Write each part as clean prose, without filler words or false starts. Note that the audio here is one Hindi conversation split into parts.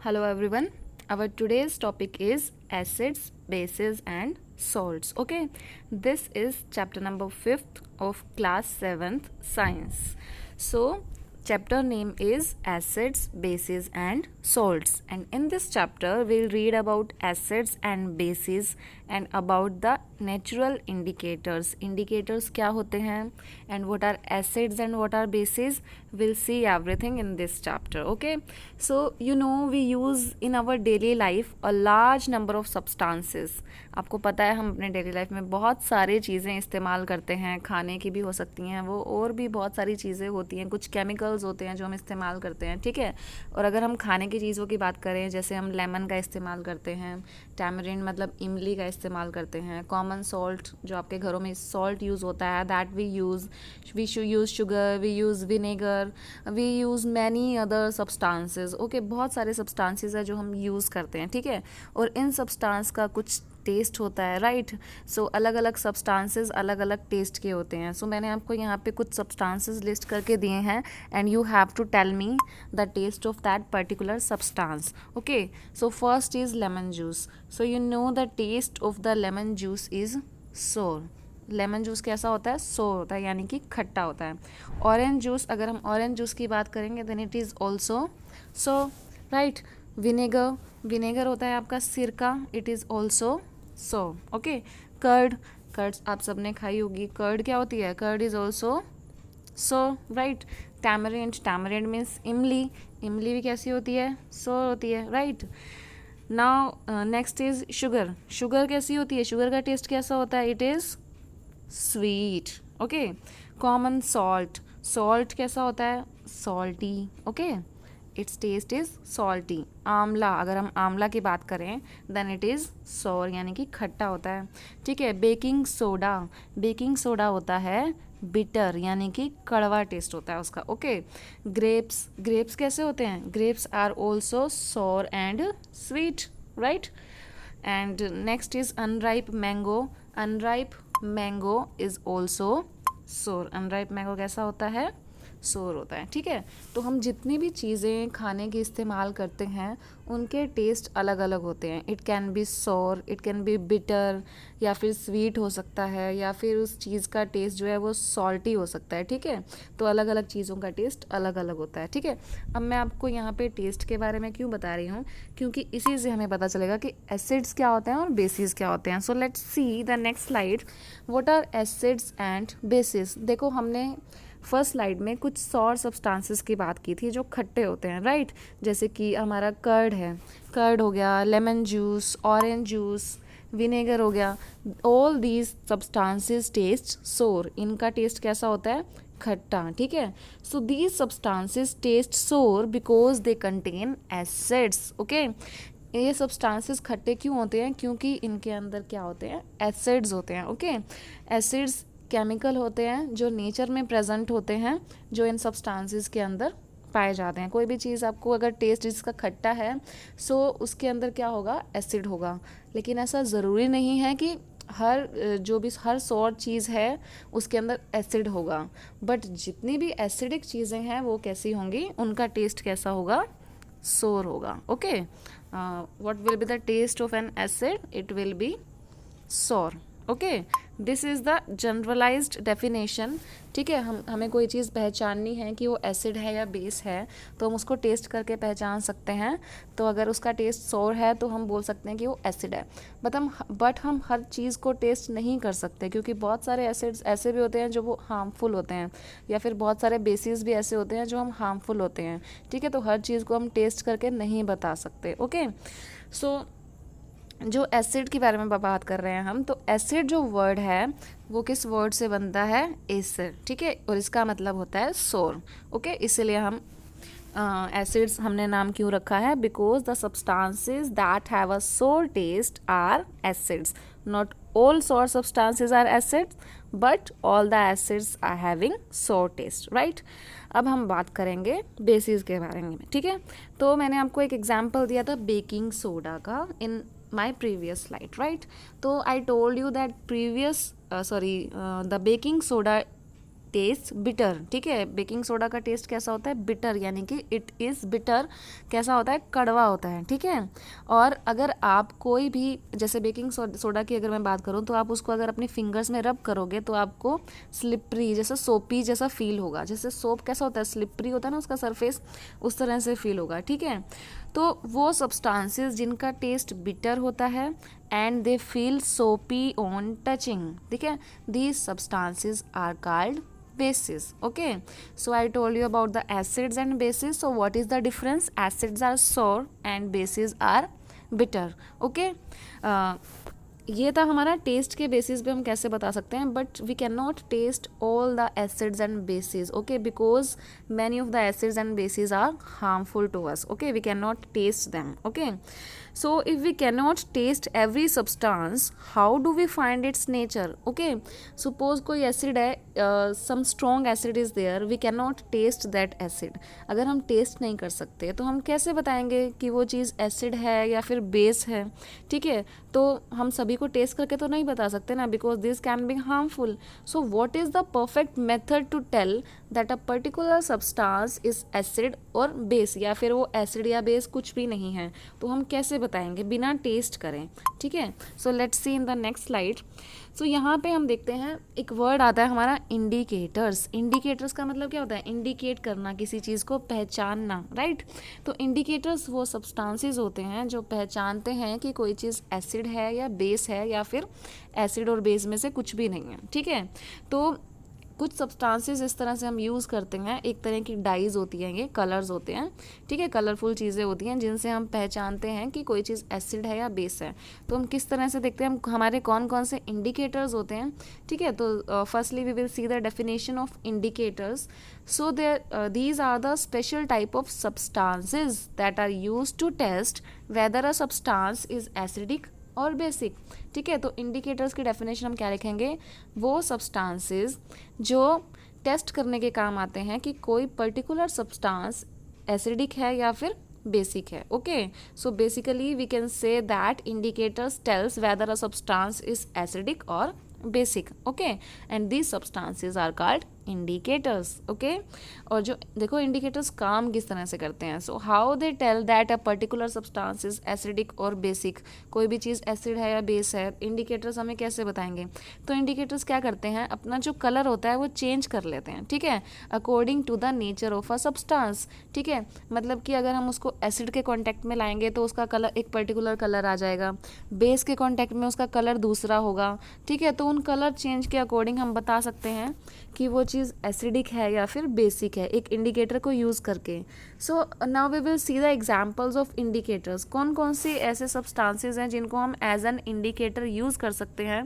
Hello everyone. Our today's topic is acids, bases and salts. Okay. This is chapter number 5th of class 7th science. So chapter name is acids, bases and salts, and in this chapter we'll read about acids and bases and about the natural indicators क्या होते हैं and what are acids and what are bases. We'll see everything in this chapter. Okay, so we use in our daily life a large number of substances. आपको पता है हम अपने डेली लाइफ में बहुत सारी चीज़ें इस्तेमाल करते हैं, खाने की भी हो सकती हैं वो, और भी बहुत सारी चीज़ें होती हैं, कुछ केमिकल्स होते हैं जो हम इस्तेमाल करते हैं, ठीक है। और अगर हम खाने की चीज़ों की बात करें, जैसे हम लेमन का इस्तेमाल करते हैं, टैमरिंड मतलब इमली का इस्तेमाल करते हैं, कॉमन सॉल्ट जो आपके घरों में सॉल्ट यूज़ होता है that we use sugar, we use vinegar, we use many other substances. Okay, बहुत सारे सब्सटेंसेस है जो हम यूज़ करते हैं, ठीक है। और इन सब्सटेंस का कुछ टेस्ट होता है, राइट। सो अलग अलग सब्सटेंसेस अलग अलग टेस्ट के होते हैं। सो मैंने आपको यहाँ पे कुछ सब्सटेंसेस लिस्ट करके दिए हैं and you have to tell me the taste of that particular substance. Okay, so first is lemon juice. So you know the taste of the lemon juice is sour. Lemon juice कैसा होता है? सोर होता है, यानी कि खट्टा होता है। ऑरेंज जूस, अगर हम ऑरेंज जूस की बात करेंगे then it is also sour, right. Vinegar होता है आपका सिरका, it is also sour. Okay, curd आप सबने खाई होगी। कर्ड क्या होती है? Curd is also sour, right. Tamarind means इमली भी कैसी होती है? सो होती है, right. Now next is sugar कैसी होती है? शुगर का टेस्ट कैसा होता है? It is sweet. Okay, common salt कैसा होता है? Salty. Okay, it's test is salty. आंवला, अगर हम आंवला की बात करें देन इट इज़ सोर, यानी कि खट्टा होता है, ठीक है। बेकिंग सोडा होता है बिटर, यानी कि कड़वा टेस्ट होता है उसका। ओके, ग्रेप्स कैसे होते हैं? ग्रेप्स आर ऑल्सो सोर and sweet, right. And next is unripe mango is also सोर। अनराइप मैंगो कैसा होता है? सोर होता है, ठीक है। तो हम जितनी भी चीज़ें खाने की इस्तेमाल करते हैं उनके टेस्ट अलग अलग होते हैं। इट कैन बी सोर, इट कैन बी बिटर, या फिर स्वीट हो सकता है, या फिर उस चीज़ का टेस्ट जो है वो सॉल्टी हो सकता है, ठीक है। तो अलग अलग चीज़ों का टेस्ट अलग अलग होता है, ठीक है। अब मैं आपको यहाँ पे टेस्ट के बारे में क्यों बता रही हूँ, क्योंकि इसी से हमें पता चलेगा कि एसिड्स क्या होते हैं और बेसिस क्या होते हैं। So let's see the next slide, what are acids and bases. देखो, हमने फर्स्ट स्लाइड में कुछ सॉर सब्सटेंसेस की बात की थी जो खट्टे होते हैं, राइट। जैसे कि हमारा कर्ड हो गया, lemon juice, orange juice, vinegar हो गया। ऑल दीज सब्सटेंसेस टेस्ट सोर। इनका टेस्ट कैसा होता है? खट्टा, ठीक है। सो दीज सब्सटेंसेस टेस्ट सोर because they contain acids. Okay, ये सब्सटेंसेस खट्टे क्यों होते हैं? क्योंकि इनके अंदर क्या होते हैं? एसिड्स होते हैं। ओके, एसिड्स केमिकल होते हैं जो नेचर में प्रेजेंट होते हैं, जो इन सब्सटेंसेस के अंदर पाए जाते हैं। कोई भी चीज़ आपको अगर टेस्ट जिसका खट्टा है सो उसके अंदर क्या होगा? एसिड होगा। लेकिन ऐसा ज़रूरी नहीं है कि हर सौर चीज़ है उसके अंदर एसिड होगा, बट जितनी भी एसिडिक चीज़ें हैं वो कैसी होंगी? उनका टेस्ट कैसा होगा? सोर होगा। Okay, what will be the taste of an acid? It will be sour. Okay, this is the generalized definition, ठीक है। हमें कोई चीज़ पहचाननी है कि वो एसिड है या बेस है तो हम उसको टेस्ट करके पहचान सकते हैं। तो अगर उसका टेस्ट सोर है तो हम बोल सकते हैं कि वो एसिड है। बट हम हर चीज़ को टेस्ट नहीं कर सकते, क्योंकि बहुत सारे एसिड्स ऐसे भी होते हैं जो वो हार्मफुल होते हैं, या फिर बहुत सारे बेसिस भी ऐसे होते हैं जो हम हार्मफुल होते हैं, ठीक है। तो हर चीज़ को हम टेस्ट करके नहीं बता सकते। ओके, सो जो एसिड के बारे में बात कर रहे हैं हम, तो एसिड जो वर्ड है वो किस वर्ड से बनता है? एसिड, ठीक है। और इसका मतलब होता है सोर। ओके, इसलिए हम एसिड्स हमने नाम क्यों रखा है? Because the substances that have a sour taste are acids. Not all sour substances are acids, but all the acids are having sour taste, right. अब हम बात करेंगे बेसिस के बारे में, ठीक है। तो मैंने आपको एक एग्जाम्पल दिया था बेकिंग सोडा का इन my previous slide, right? So I told you that the baking soda test bitter, ठीक है। बेकिंग सोडा का टेस्ट कैसा होता है, बिटर, यानी कि इट इज़ बिटर, कैसा होता है, कड़वा होता है, ठीक है। और अगर आप कोई भी, जैसे बेकिंग सोडा की अगर मैं बात करूँ तो आप उसको अगर अपनी फिंगर्स में रब करोगे तो आपको स्लिपरी, जैसा सोपी जैसा फील होगा, जैसे सोप कैसा होता है, स्लिपरी होता है ना उसका सरफेस, उस तरह से फील होगा, ठीक है। तो वो सब्सटेंसेस जिनका टेस्ट बिटर होता है and they feel soapy on touching, ठीक है, these substances are called bases. Okay, so I told you about the acids and bases. So what is the difference? Acids are sour and bases are bitter. Okay, ये था हमारा टेस्ट के बेसिस पे हम कैसे बता सकते हैं, but we can not taste all the acids and bases, okay, because many of the acids and bases are harmful to us, okay, we can not taste them, okay. So if we cannot taste every substance, how do we find its nature? Okay, suppose कोई acid है, some strong acid is there, we cannot taste that acid. अगर हम टेस्ट नहीं कर सकते तो हम कैसे बताएंगे कि वो चीज़ एसिड है या फिर बेस है, ठीक है। तो हम सभी को टेस्ट करके तो नहीं बता सकते ना, because this can be harmful. So what is the perfect method to tell that a particular substance is acid और बेस, या फिर वो एसिड या बेस कुछ भी नहीं है, तो हम कैसे बताएंगे बिना टेस्ट करें, ठीक है। So let's see in the next slide. So यहाँ पे हम देखते हैं एक वर्ड आता है हमारा इंडिकेटर्स। इंडिकेटर्स का मतलब क्या होता है, इंडिकेट करना, किसी चीज़ को पहचानना, राइट। तो इंडिकेटर्स वो सब्सटेंसेस होते हैं जो पहचानते हैं कि कोई चीज़ एसिड है या बेस है, या फिर एसिड और बेस में से कुछ भी नहीं है, ठीक है। तो कुछ सब्सटेंसेस इस तरह से हम यूज़ करते हैं, एक तरह की डाइज होती हैं, ये कलर्स होते हैं, ठीक है, कलरफुल चीज़ें होती हैं जिनसे हम पहचानते हैं कि कोई चीज़ एसिड है या बेस है। तो हम किस तरह से देखते हैं, हमारे कौन कौन से इंडिकेटर्स होते हैं, ठीक है। तो firstly we will see the definition of indicators. So these are the special type of substances that are used to test whether a substance is acidic और बेसिक, ठीक है। तो इंडिकेटर्स की डेफिनेशन हम क्या लिखेंगे, वो सब्सटेंसेस जो टेस्ट करने के काम आते हैं कि कोई पर्टिकुलर सब्सटेंस एसिडिक है या फिर बेसिक है, okay. So basically we can say that indicators tells whether a substance is acidic और basic, okay, and these substances are called indicators, okay. और जो देखो इंडिकेटर्स काम किस तरह से करते हैं, so how they tell that a particular substance is acidic और बेसिक, कोई भी चीज़ एसिड है या बेस है, इंडिकेटर्स हमें कैसे बताएंगे। तो इंडिकेटर्स क्या करते हैं, अपना जो कलर होता है वो चेंज कर लेते हैं, ठीक है, according to the nature of a substance, ठीक है। मतलब कि अगर हम उसको एसिड के कॉन्टैक्ट में लाएंगे तो उसका कलर एक पर्टिकुलर कलर आ जाएगा, बेस के कॉन्टैक्ट में उसका कलर दूसरा होगा, ठीक है। तो उन कलर चेंज के अकॉर्डिंग हम बता सकते हैं कि वो चीज़ एसिडिक है या फिर बेसिक है, एक इंडिकेटर को यूज़ करके। So now we will see the examples of indicators. कौन कौन से ऐसे सब्सटेंसेस हैं जिनको हम एज एन इंडिकेटर यूज़ कर सकते हैं,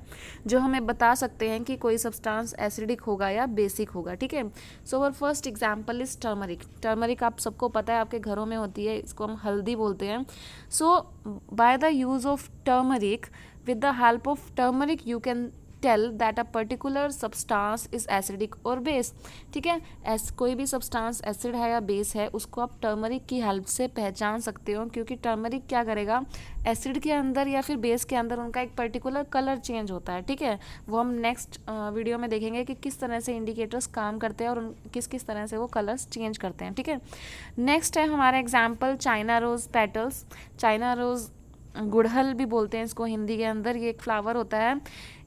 जो हमें बता सकते हैं कि कोई सब्सटेंस एसिडिक होगा या बेसिक होगा, ठीक है। So our first example is turmeric. Turmeric आप सबको पता है, आपके घरों में होती है, इसको हम हल्दी बोलते हैं। So by the use of turmeric, with the help of turmeric you can tell that a particular substance is acidic और base, ठीक है। कोई भी सब्सटेंस एसिड है या बेस है उसको आप टर्मरिक की हेल्प से पहचान सकते हो, क्योंकि टर्मरिक क्या करेगा, एसिड के अंदर या फिर बेस के अंदर उनका एक पर्टिकुलर कलर चेंज होता है, ठीक है। वो हम नेक्स्ट वीडियो में देखेंगे कि किस तरह से इंडिकेटर्स काम करते हैं और किस किस तरह से वो कलर्स चेंज करते हैं, ठीक है। नेक्स्ट है हमारा example China rose petals. China rose गुड़हल भी बोलते हैं इसको हिंदी के अंदर, ये एक फ्लावर होता है,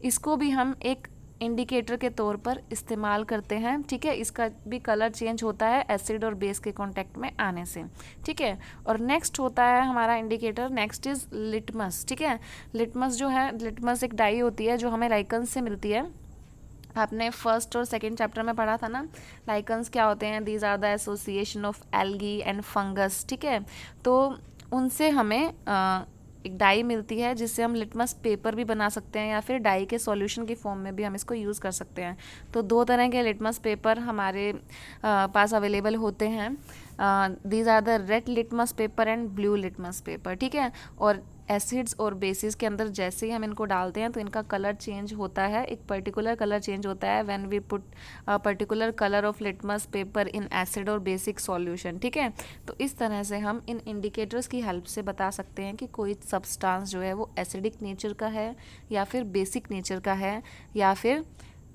इसको भी हम एक इंडिकेटर के तौर पर इस्तेमाल करते हैं, ठीक है। इसका भी कलर चेंज होता है एसिड और बेस के कांटेक्ट में आने से, ठीक है। और नेक्स्ट होता है हमारा इंडिकेटर, नेक्स्ट इज लिटमस, ठीक है। लिटमस जो है, लिटमस एक डाई होती है जो हमें लाइकन्स से मिलती है। आपने फर्स्ट और सेकंड चैप्टर में पढ़ा था ना, लाइकन्स क्या होते हैं, these are the association of algae and fungus, ठीक है। तो उनसे हमें एक डाई मिलती है जिससे हम लिटमस पेपर भी बना सकते हैं, या फिर डाई के सॉल्यूशन की फॉर्म में भी हम इसको यूज़ कर सकते हैं। तो दो तरह के लिटमस पेपर हमारे पास अवेलेबल होते हैं, these are the red litmus paper and blue litmus paper, ठीक है। और एसिड्स और बेसिस के अंदर जैसे ही हम इनको डालते हैं तो इनका कलर चेंज होता है, एक पर्टिकुलर कलर चेंज होता है when we put particular colour of litmus paper in acid और बेसिक सॉल्यूशन, ठीक है। तो इस तरह से हम इन इंडिकेटर्स की हेल्प से बता सकते हैं कि कोई सब्सटेंस जो है वो एसिडिक नेचर का है या फिर बेसिक नेचर का है या फिर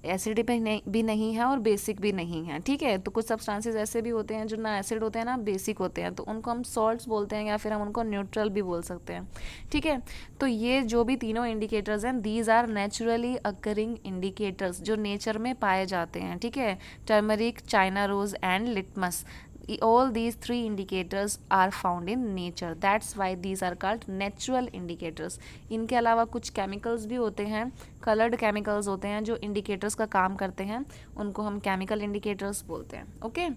एसिड भी नहीं है और बेसिक भी नहीं है, ठीक है। तो कुछ सब्सटेंसेस ऐसे भी होते हैं जो ना एसिड होते हैं ना बेसिक होते हैं, तो उनको हम सॉल्ट्स बोलते हैं या फिर हम उनको न्यूट्रल भी बोल सकते हैं, ठीक है। तो ये जो भी तीनों इंडिकेटर्स हैं, these are naturally occurring indicators, जो नेचर में पाए जाते हैं, ठीक है। Turmeric, China rose and litmus, all these three indicators are found in nature, that's why these are called natural indicators. इनके अलावा कुछ केमिकल्स भी होते हैं, कलर्ड केमिकल्स होते हैं जो इंडिकेटर्स का काम करते हैं, उनको हम केमिकल इंडिकेटर्स बोलते हैं, ओके।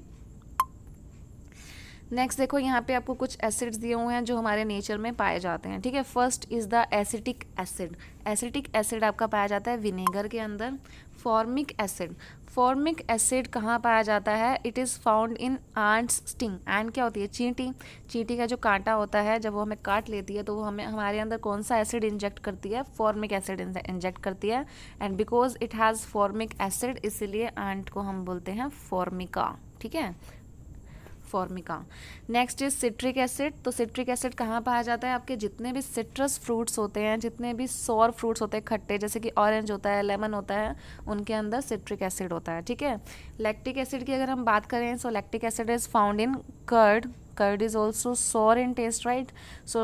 नेक्स्ट देखो, यहाँ पे आपको कुछ एसिड्स दिए हुए हैं जो हमारे नेचर में पाए जाते हैं, ठीक है। First is the acetic acid. Acetic acid आपका पाया जाता है विनेगर के अंदर। फॉर्मिक एसिड, फॉर्मिक एसिड कहाँ पाया जाता है? It is found in ants sting. Ant क्या होती है? चींटी। चींटी का जो कांटा होता है, जब वो हमें काट लेती है तो वो हमें हमारे अंदर कौन सा एसिड इंजेक्ट करती है? फॉर्मिक एसिड इंजेक्ट करती है। And because it has formic acid, इसीलिए एंट को हम बोलते हैं फॉर्मिका, ठीक है, Formica. Next is citric acid. तो सिट्रिक एसिड कहाँ पाया जाता है? आपके जितने भी सिट्रस फ्रूट्स होते हैं, जितने भी सॉर फ्रूट्स होते हैं खट्टे, जैसे कि ऑरेंज होता है, लेमन होता है, उनके अंदर सिट्रिक एसिड होता है, ठीक है। लैक्टिक एसिड की अगर हम बात करें, so lactic acid is found in curd. Curd is also sour in taste, right? So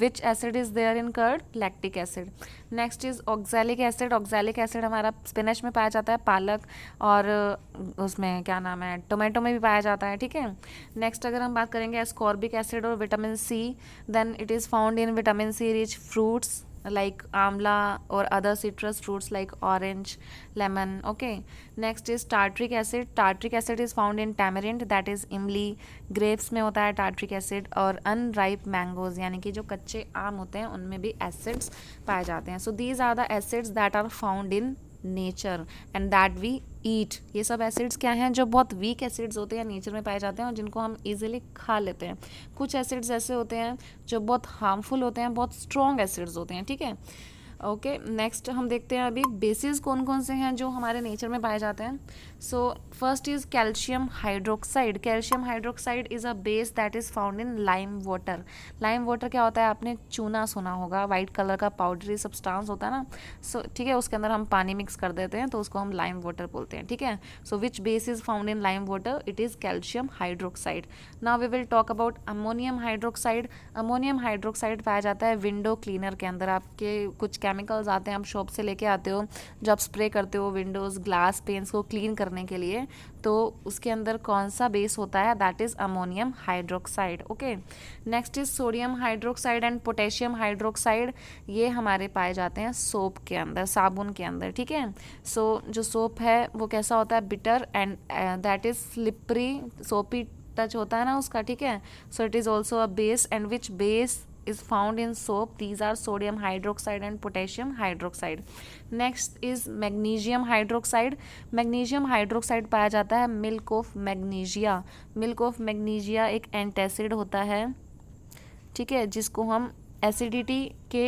which acid is there in curd? Lactic acid. Next is oxalic acid. Oxalic acid हमारा स्पिनच में पाया जाता है, पालक, और उसमें क्या नाम है, टोमेटो में भी पाया जाता है, ठीक है। नेक्स्ट अगर हम बात करेंगे एस्कॉर्बिक एसिड और vitamin C, then it is found in vitamin C rich fruits like amla or other citrus fruits like orange, lemon, okay. Next is tartric acid. Tartric acid is found in tamarind, that is इमली। grapes में होता है tartric acid, और unripe mangoes यानी कि जो कच्चे आम होते हैं उनमें भी acids पाए जाते हैं। So these are the acids that are found in nature and that we eat. ये सब एसिड्स क्या हैं? जो बहुत वीक एसिड्स होते हैं, नेचर में पाए जाते हैं और जिनको हम इजीली खा लेते हैं। कुछ एसिड्स ऐसे होते हैं जो बहुत हार्मफुल होते हैं, बहुत स्ट्रॉन्ग एसिड्स होते हैं, ठीक है। ओके, नेक्स्ट हम देखते हैं अभी बेसिस कौन कौन से हैं जो हमारे नेचर में पाए जाते हैं। सो first is calcium hydroxide. Calcium hydroxide is a base that is found in lime water. Lime water क्या होता है? आपने चूना सुना होगा, वाइट कलर का पाउडरी सब्सटेंस होता है ना, सो ठीक है, उसके अंदर हम पानी मिक्स कर देते हैं तो उसको हम लाइम वाटर बोलते हैं, ठीक है। So which base is found in lime water? It is calcium hydroxide. Now we will talk about ammonium hydroxide. Ammonium hydroxide पाया जाता है विंडो क्लीनर के अंदर। आपके कुछ केमिकल्स आते हैं, आप शॉप से लेके आते हो, जब आप स्प्रे करते हो विंडोज़, ग्लास, पेन्स को क्लीन करने के लिए, तो उसके अंदर कौन सा बेस होता है? That is ammonium hydroxide, okay. Next is sodium hydroxide and potassium hydroxide. ये हमारे पाए जाते हैं सोप के अंदर, साबुन के अंदर, ठीक है। सो जो सोप है वो कैसा होता है? Bitter and that is slippery, सोपी टच होता है ना उसका, ठीक है। So it is also a base, and which base is found in soap? These are sodium hydroxide and potassium hydroxide. Next is magnesium hydroxide. magnesium hydroxide पाया जाता है milk of magnesia. milk of magnesia एक एंटासिड होता है, ठीक है, जिसको हम एसिडिटी के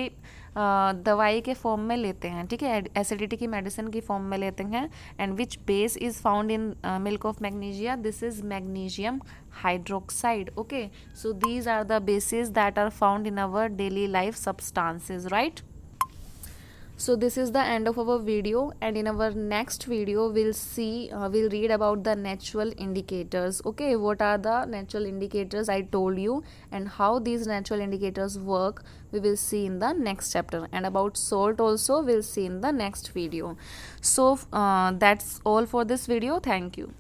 दवाई के फॉर्म में लेते हैं, ठीक है, एसिडिटी की मेडिसिन की फॉर्म में लेते हैं। And which base is found in milk of magnesia? This is magnesium hydroxide, okay. So these are the bases that are found in our daily life substances, right? So this is the end of our video, and in our next video we'll read about the natural indicators, okay. What are the natural indicators I told you, and how these natural indicators work, we will see in the next chapter. And about salt also we'll see in the next video. So that's all for this video. Thank you.